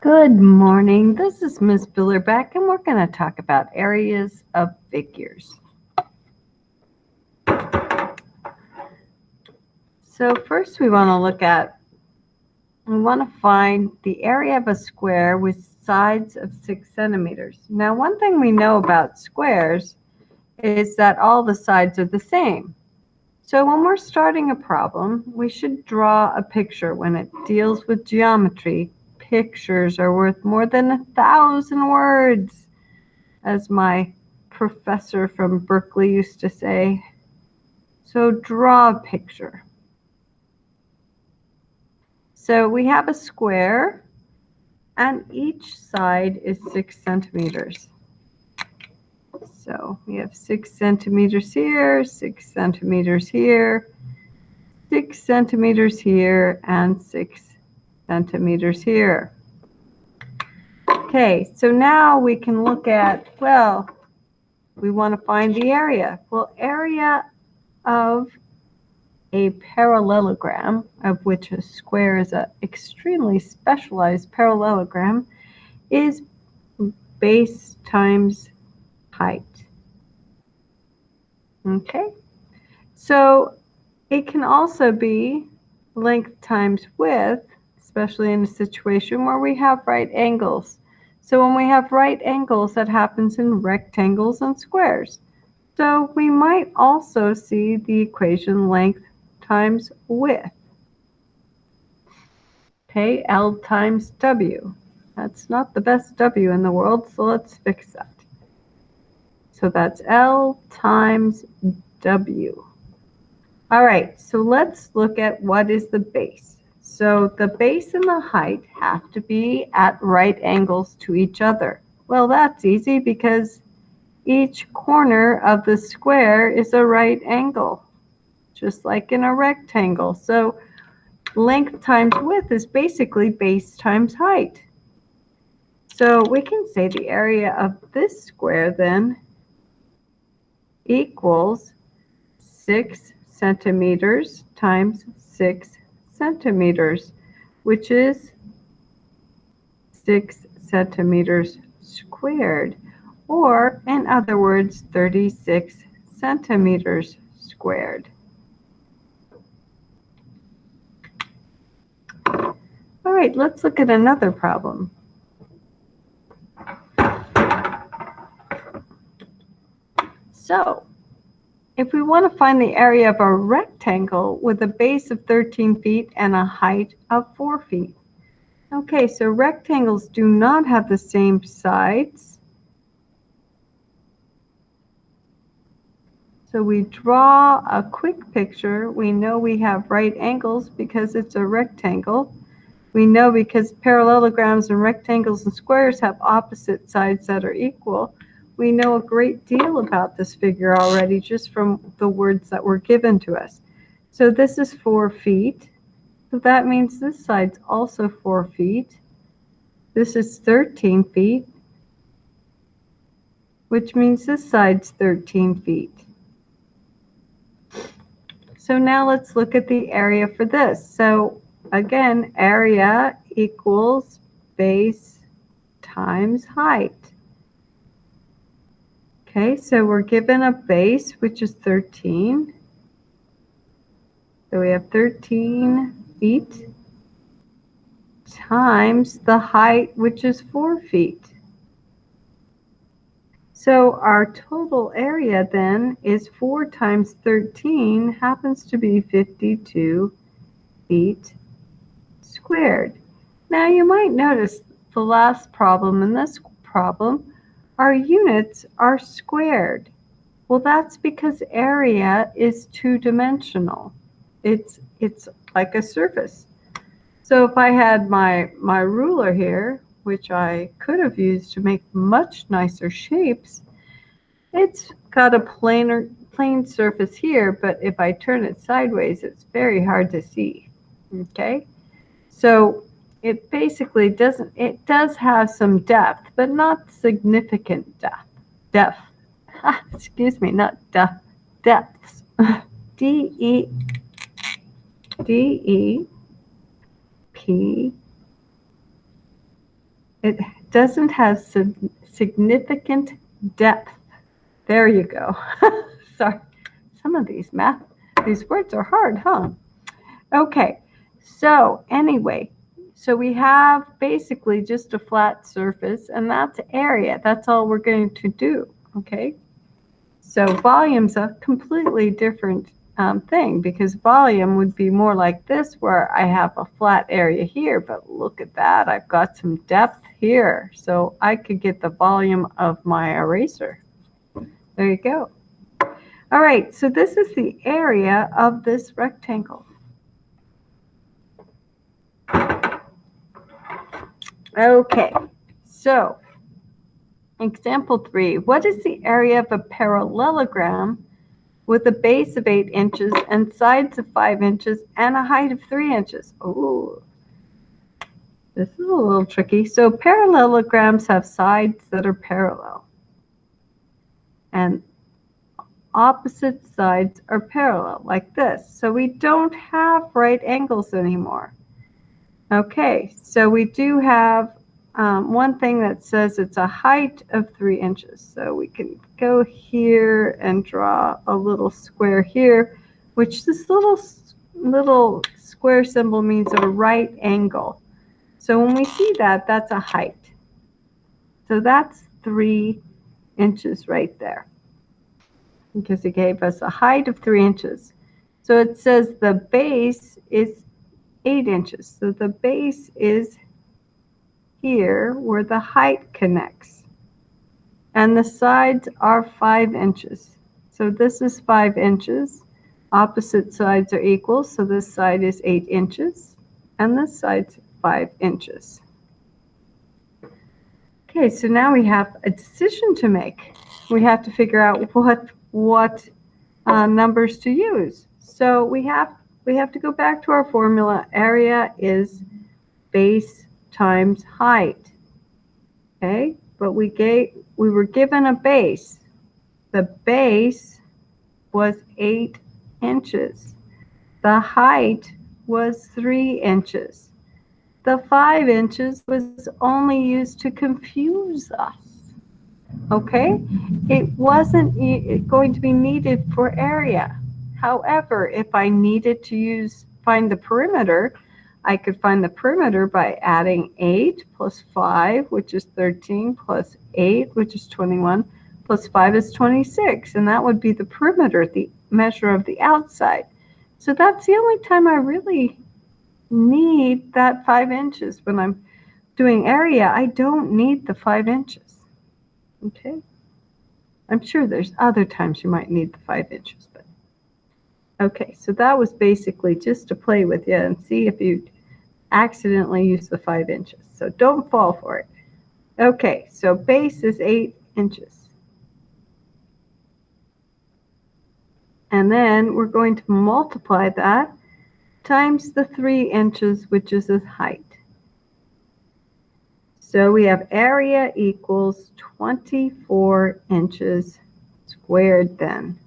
Good morning. This is Ms. Billerbeck, and we're going to talk about areas of figures. So first we want to find the area of a square with sides of 6 centimeters. Now, one thing we know about squares is that all the sides are the same. So when we're starting a problem, we should draw a picture. When it deals with geometry, pictures are worth more than 1,000 words, as my professor from Berkeley used to say. So draw a picture. So we have a square, and each side is 6 centimeters. So we have 6 centimeters here, 6 centimeters here, 6 centimeters here, and 6 centimeters here. Okay, so now we can look at, well, we want to find the area. Well, area of a parallelogram, of which a square is an extremely specialized parallelogram, is base times height. Okay, so it can also be length times width, especially in a situation where we have right angles. So when we have right angles, that happens in rectangles and squares. So we might also see the equation length times width. Okay, L times W. That's not the best W in the world, so let's fix that. So that's L times W. All right, so let's look at what is the base. So the base and the height have to be at right angles to each other. Well, that's easy because each corner of the square is a right angle, just like in a rectangle. So length times width is basically base times height. So we can say the area of this square then equals 6 centimeters times 6 centimeters, which is 6 centimeters squared, or in other words, 36 centimeters squared. All right, let's look at another problem. So, if we want to find the area of a rectangle with a base of 13 feet and a height of 4 feet. Okay, so rectangles do not have the same sides. So we draw a quick picture. We know we have right angles because it's a rectangle. We know because parallelograms and rectangles and squares have opposite sides that are equal. We know a great deal about this figure already just from the words that were given to us. So this is 4 feet. So that means this side's also 4 feet. This is 13 feet, which means this side's 13 feet. So now let's look at the area for this. So again, area equals base times height. Okay, so we're given a base, which is 13. So we have 13 feet times the height, which is 4 feet. So our total area then is 4 times 13 happens to be 52 feet squared. Now you might notice the last problem and this problem, our units are squared. Well, that's because area is two-dimensional. It's like a surface. So if I had my ruler here, which I could have used to make much nicer shapes, it's got a plain surface here, but if I turn it sideways, it's very hard to see. Okay? So it basically doesn't, it does have some depth, but not significant depth. Excuse me, not depth, depths. D-E-P It doesn't have significant depth. There you go. Sorry, some of these words are hard, huh? Okay, so anyway, so we have basically just a flat surface, and that's area. That's all we're going to do, okay? So volume's a completely different thing, because volume would be more like this, where I have a flat area here, but look at that, I've got some depth here. So I could get the volume of my eraser. There you go. All right, so this is the area of this rectangle. Okay, so example 3, what is the area of a parallelogram with a base of 8 inches and sides of 5 inches and a height of 3 inches? Oh, this is a little tricky. So parallelograms have sides that are parallel, and opposite sides are parallel, like this. So we don't have right angles anymore. Okay, so we do have one thing that says it's a height of 3 inches. So we can go here and draw a little square here, which this little square symbol means a right angle. So when we see that, that's a height. So that's 3 inches right there, because it gave us a height of 3 inches. So it says the base is 8 inches. So the base is here where the height connects. And the sides are 5 inches. So this is 5 inches. Opposite sides are equal. So this side is 8 inches and this side's 5 inches. Okay, so now we have a decision to make. We have to figure out what numbers to use. So we have to go back to our formula. Area is base times height. Okay, but we were given a base. The base was 8 inches. The height was 3 inches. The 5 inches was only used to confuse us. Okay, it wasn't going to be needed for area. However, if I needed to find the perimeter, I could find the perimeter by adding 8 plus 5, which is 13, plus 8, which is 21, plus 5 is 26, and that would be the perimeter, the measure of the outside. So that's the only time I really need that 5 inches. When I'm doing area, I don't need the 5 inches. Okay, I'm sure there's other times you might need the 5 inches, but okay, so that was basically just to play with you and see if you accidentally use the 5 inches. So don't fall for it. Okay, so base is 8 inches. And then we're going to multiply that times the 3 inches, which is its height. So we have area equals 24 inches squared then.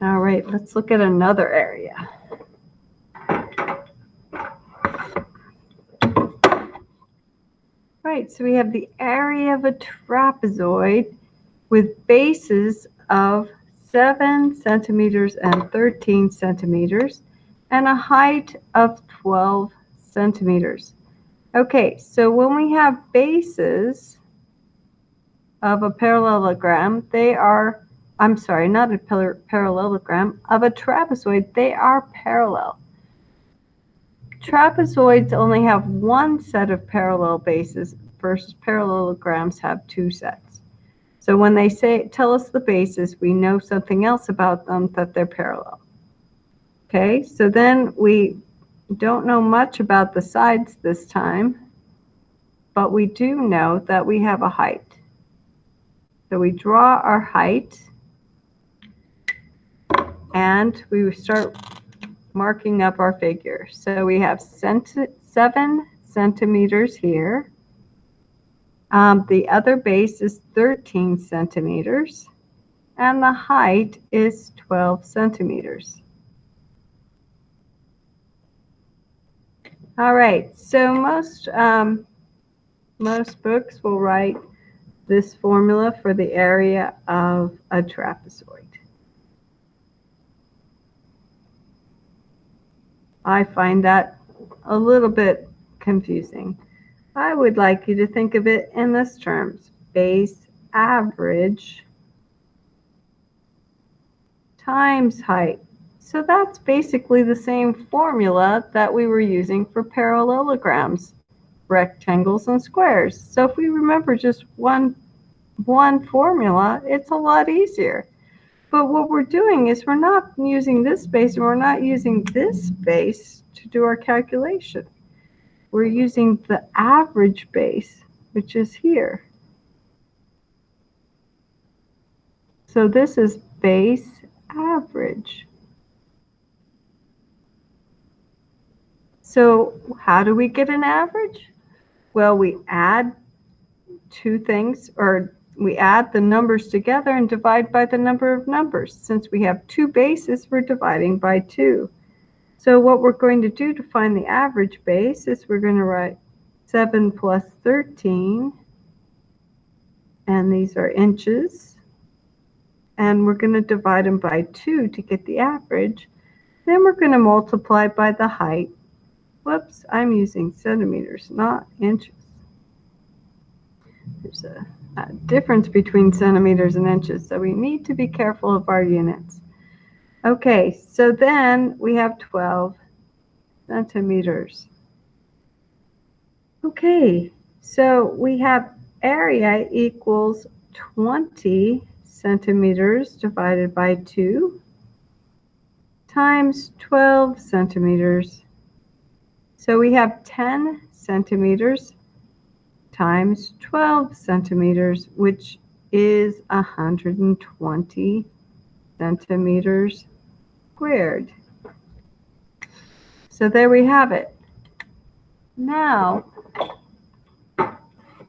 All right, let's look at another area. Right, so we have the area of a trapezoid with bases of 7 centimeters and 13 centimeters and a height of 12 centimeters. Okay, so when we have bases of a parallelogram, they are, I'm sorry, not a parallelogram, of a trapezoid, they are parallel. Trapezoids only have one set of parallel bases versus parallelograms have 2 sets. So when they tell us the bases, we know something else about them, that they're parallel. Okay, so then we don't know much about the sides this time, but we do know that we have a height. So we draw our height and we start marking up our figure. So we have 7 centimeters here. The other base is 13 centimeters and the height is 12 centimeters. All right, so most most books will write this formula for the area of a trapezoid. I find that a little bit confusing. I would like you to think of it in this terms: base average times height. So that's basically the same formula that we were using for parallelograms, rectangles and squares. So if we remember just one formula, it's a lot easier. But what we're doing is we're not using this base and we're not using this base to do our calculation. We're using the average base, which is here. So this is base average. So how do we get an average? Well, we add two things, or we add the numbers together and divide by the number of numbers. Since we have two bases, we're dividing by 2. So what we're going to do to find the average base is we're going to write 7 plus 13, and these are inches, and we're going to divide them by 2 to get the average. Then we're going to multiply by the height. Whoops, I'm using centimeters, not inches. There's a difference between centimeters and inches, so we need to be careful of our units. Okay, so then we have 12 centimeters. Okay, so we have area equals 20 centimeters divided by 2 times 12 centimeters. So we have 10 centimeters times 12 centimeters, which is 120 centimeters squared. So there we have it. Now,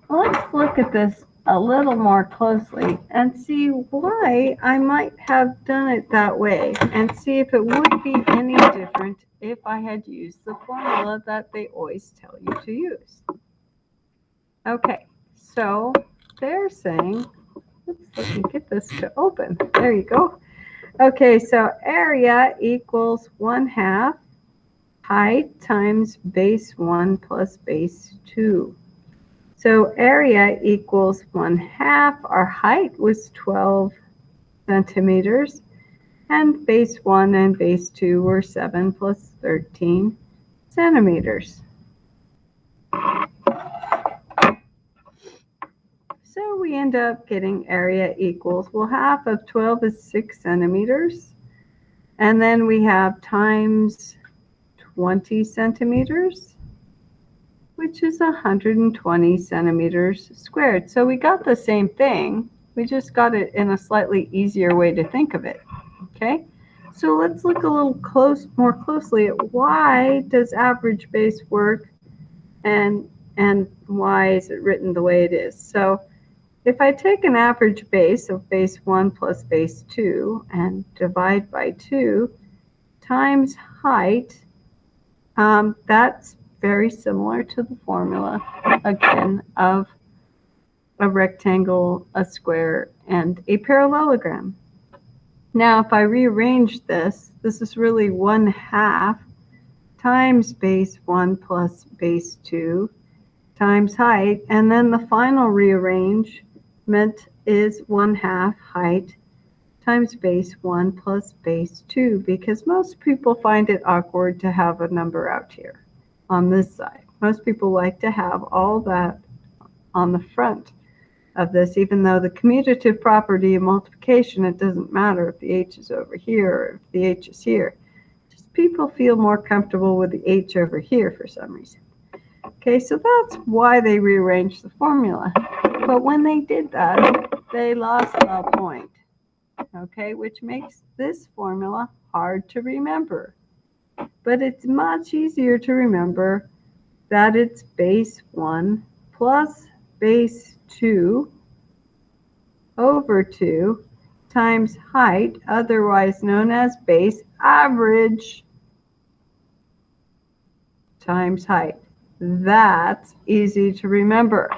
let's look at this a little more closely and see why I might have done it that way, and see if it would be any different if I had used the formula that they always tell you to use. Okay, so they're saying, let me get this to open. There you go. Okay, so area equals 1/2 height times base 1 plus base 2. So area equals 1/2. Our height was 12 centimeters, and base 1 and base 2 were 7 plus 13 centimeters. So we end up getting area equals, well, half of 12 is 6 centimeters. And then we have times 20 centimeters, which is 120 centimeters squared. So we got the same thing. We just got it in a slightly easier way to think of it. Okay? So let's look a little more closely at why does average base work, and why is it written the way it is. So if I take an average base of base 1 plus base 2 and divide by 2 times height, that's very similar to the formula, again, of a rectangle, a square, and a parallelogram. Now, if I rearrange this, this is really 1/2 times base 1 plus base 2 times height, and then the final rearrangement is 1/2 height times base 1 plus base 2, because most people find it awkward to have a number out here on this side. Most people like to have all that on the front of this, even though the commutative property of multiplication, it doesn't matter if the h is over here or if the h is here. Just people feel more comfortable with the h over here for some reason. Okay, so that's why they rearranged the formula. But when they did that, they lost a point, okay, which makes this formula hard to remember. But it's much easier to remember that it's base 1 plus base 2 over 2 times height, otherwise known as base average, times height. That's easy to remember.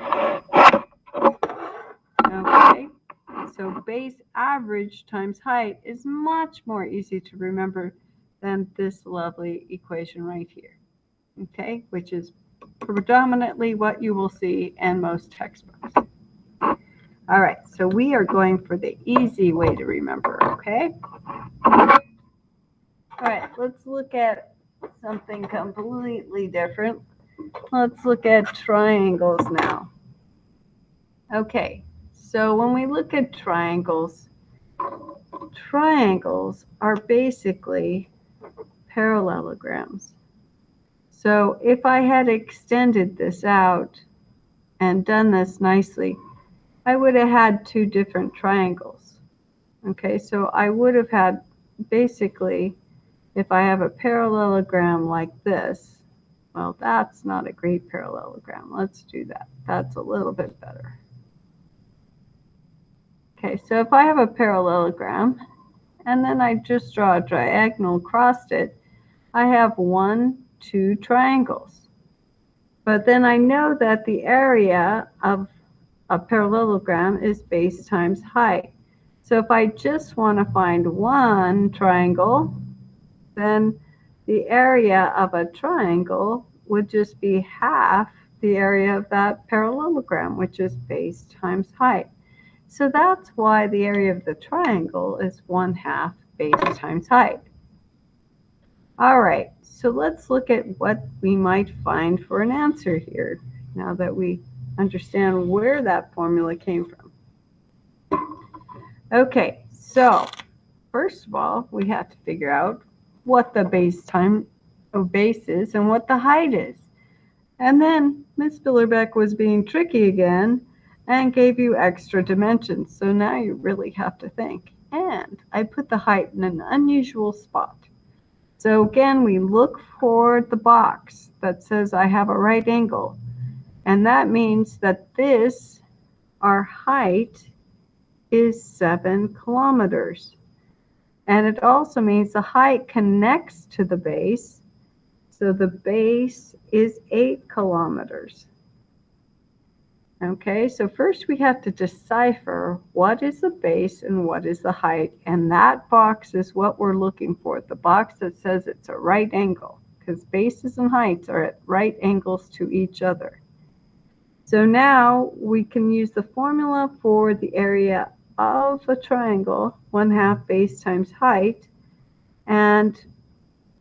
Okay, so base average times height is much more easy to remember than this lovely equation right here. Okay, which is predominantly what you will see in most textbooks. All right, so we are going for the easy way to remember, okay? All right, let's look at something completely different. Let's look at triangles now. Okay, so when we look at triangles, triangles are basically parallelograms. So if I had extended this out and done this nicely, I would have had two different triangles. Okay, so I would have had basically, if I have a parallelogram like this, well, that's not a great parallelogram. Let's do that. That's a little bit better. Okay, so if I have a parallelogram and then I just draw a diagonal across it, I have 1, 2 triangles. But then I know that the area of a parallelogram is base times height. So if I just want to find one triangle, then the area of a triangle would just be half the area of that parallelogram, which is base times height. So that's why the area of the triangle is 1/2 base times height. All right, so let's look at what we might find for an answer here, now that we understand where that formula came from. Okay, so first of all, we have to figure out what the base is and what the height is. And then Miss Billerbeck was being tricky again and gave you extra dimensions. So now you really have to think. And I put the height in an unusual spot. So again, we look for the box that says I have a right angle. And that means that this, our height, is 7 kilometers. And it also means the height connects to the base. So the base is 8 kilometers. Okay, so first we have to decipher what is the base and what is the height. And that box is what we're looking for, the box that says it's a right angle, because bases and heights are at right angles to each other. So now we can use the formula for the area of a triangle, 1/2 base times height, and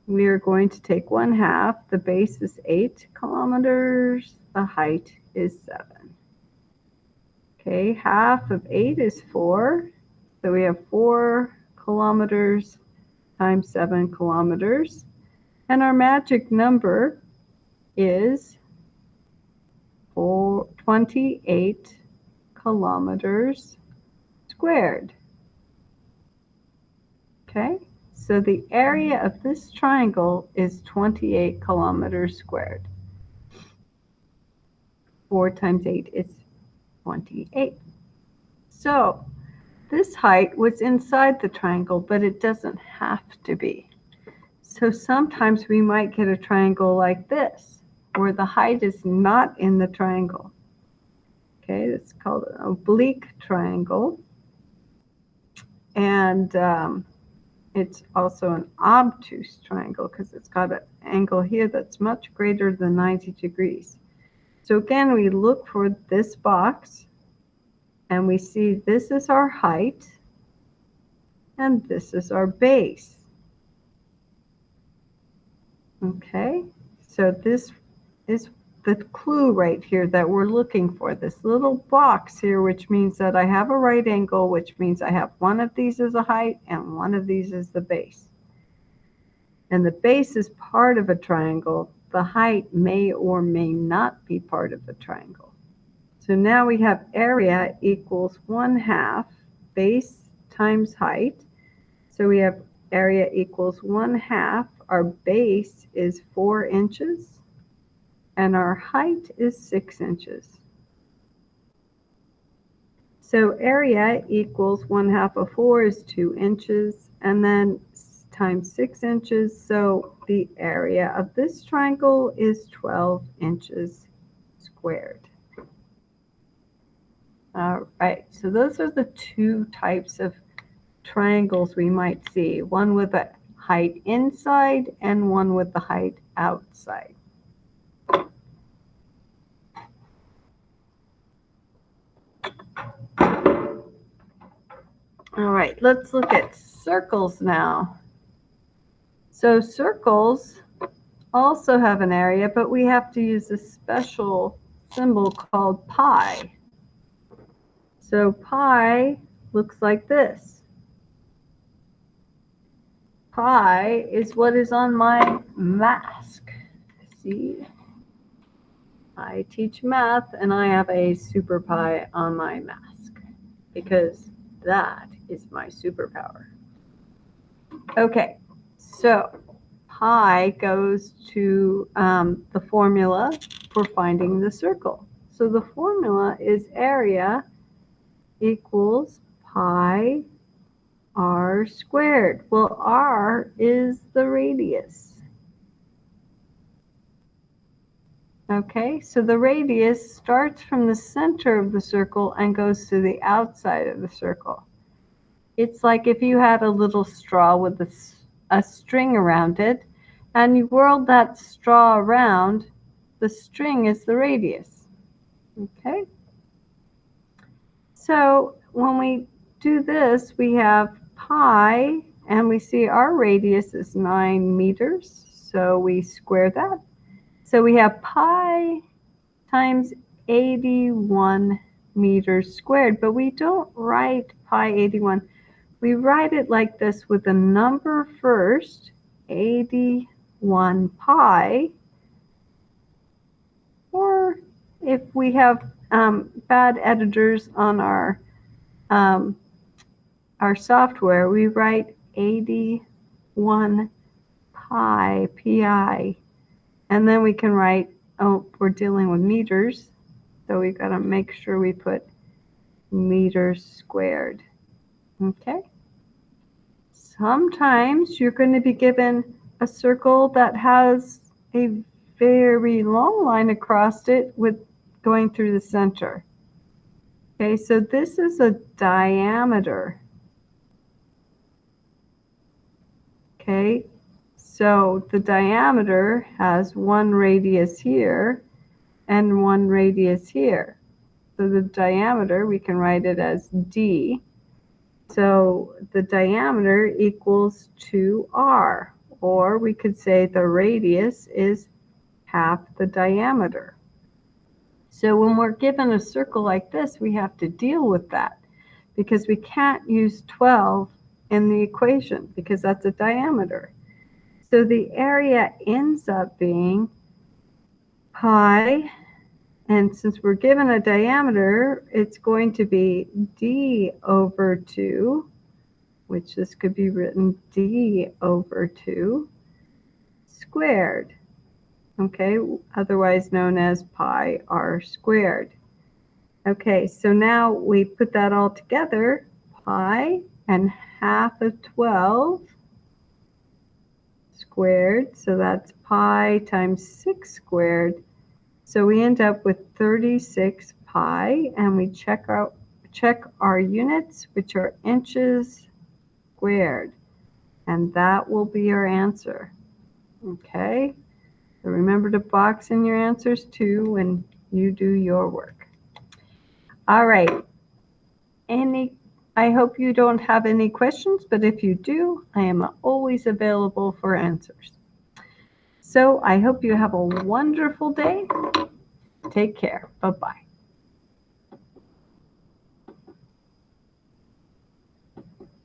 we are going to take 1/2. The base is 8 kilometers, the height is 7. Okay, half of 8 is 4, so we have 4 kilometers times 7 kilometers, and our magic number is 28 kilometers squared. Okay, so the area of this triangle is 28 kilometers squared. 4 times 8 is 28. So this height was inside the triangle, but it doesn't have to be. So sometimes we might get a triangle like this, where the height is not in the triangle. Okay, it's called an oblique triangle. And it's also an obtuse triangle because it's got an angle here that's much greater than 90 degrees. So again, we look for this box and we see this is our height and this is our base. Okay, so this is the clue right here that we're looking for, this little box here, which means that I have a right angle, which means I have one of these as a height and one of these as the base. And the base is part of a triangle. The height may or may not be part of the triangle. So now we have area equals 1/2 base times height. So we have area equals 1/2. Our base is 4 inches and our height is 6 inches. So area equals 1/2 of 4 is 2 inches, and then times 6 inches. So the area of this triangle is 12 inches squared. All right, so those are the two types of triangles we might see. One with a height inside and one with the height outside. All right, let's look at circles now. So circles also have an area, but we have to use a special symbol called pi. So pi looks like this. Pi is what is on my mask. See? I teach math and I have a super pi on my mask because that is my superpower. Okay, so pi goes to the formula for finding the circle. So the formula is area equals pi r squared. Well, r is the radius. Okay, so the radius starts from the center of the circle and goes to the outside of the circle. It's like if you had a little straw with a string around it, and you whirled that straw around, the string is the radius. Okay? So when we do this, we have pi, and we see our radius is 9 meters, so we square that. So we have pi times 81 meters squared, but we don't write pi 81. We write it like this with a number first, 81 pi, or if we have bad editors on our software, we write 81 pi, pi, and then we can write, oh, we're dealing with meters, so we've got to make sure we put meters squared. Okay? Sometimes you're going to be given a circle that has a very long line across it with going through the center. Okay, so this is a diameter. Okay, so the diameter has one radius here and one radius here. So the diameter, we can write it as d. So the diameter equals 2r, or we could say the radius is half the diameter. So when we're given a circle like this, we have to deal with that because we can't use 12 in the equation because that's a diameter. So the area ends up being pi, and since we're given a diameter, it's going to be d over 2, which this could be written d over 2 squared, okay, otherwise known as pi r squared. Okay, so now we put that all together, pi and half of 12 squared, so that's pi times 6 squared. So we end up with 36 pi, and we check our units, which are inches squared, and that will be our answer. Okay, so remember to box in your answers too when you do your work. All right, I hope you don't have any questions, but if you do, I am always available for answers. So I hope you have a wonderful day. Take care. Bye-bye.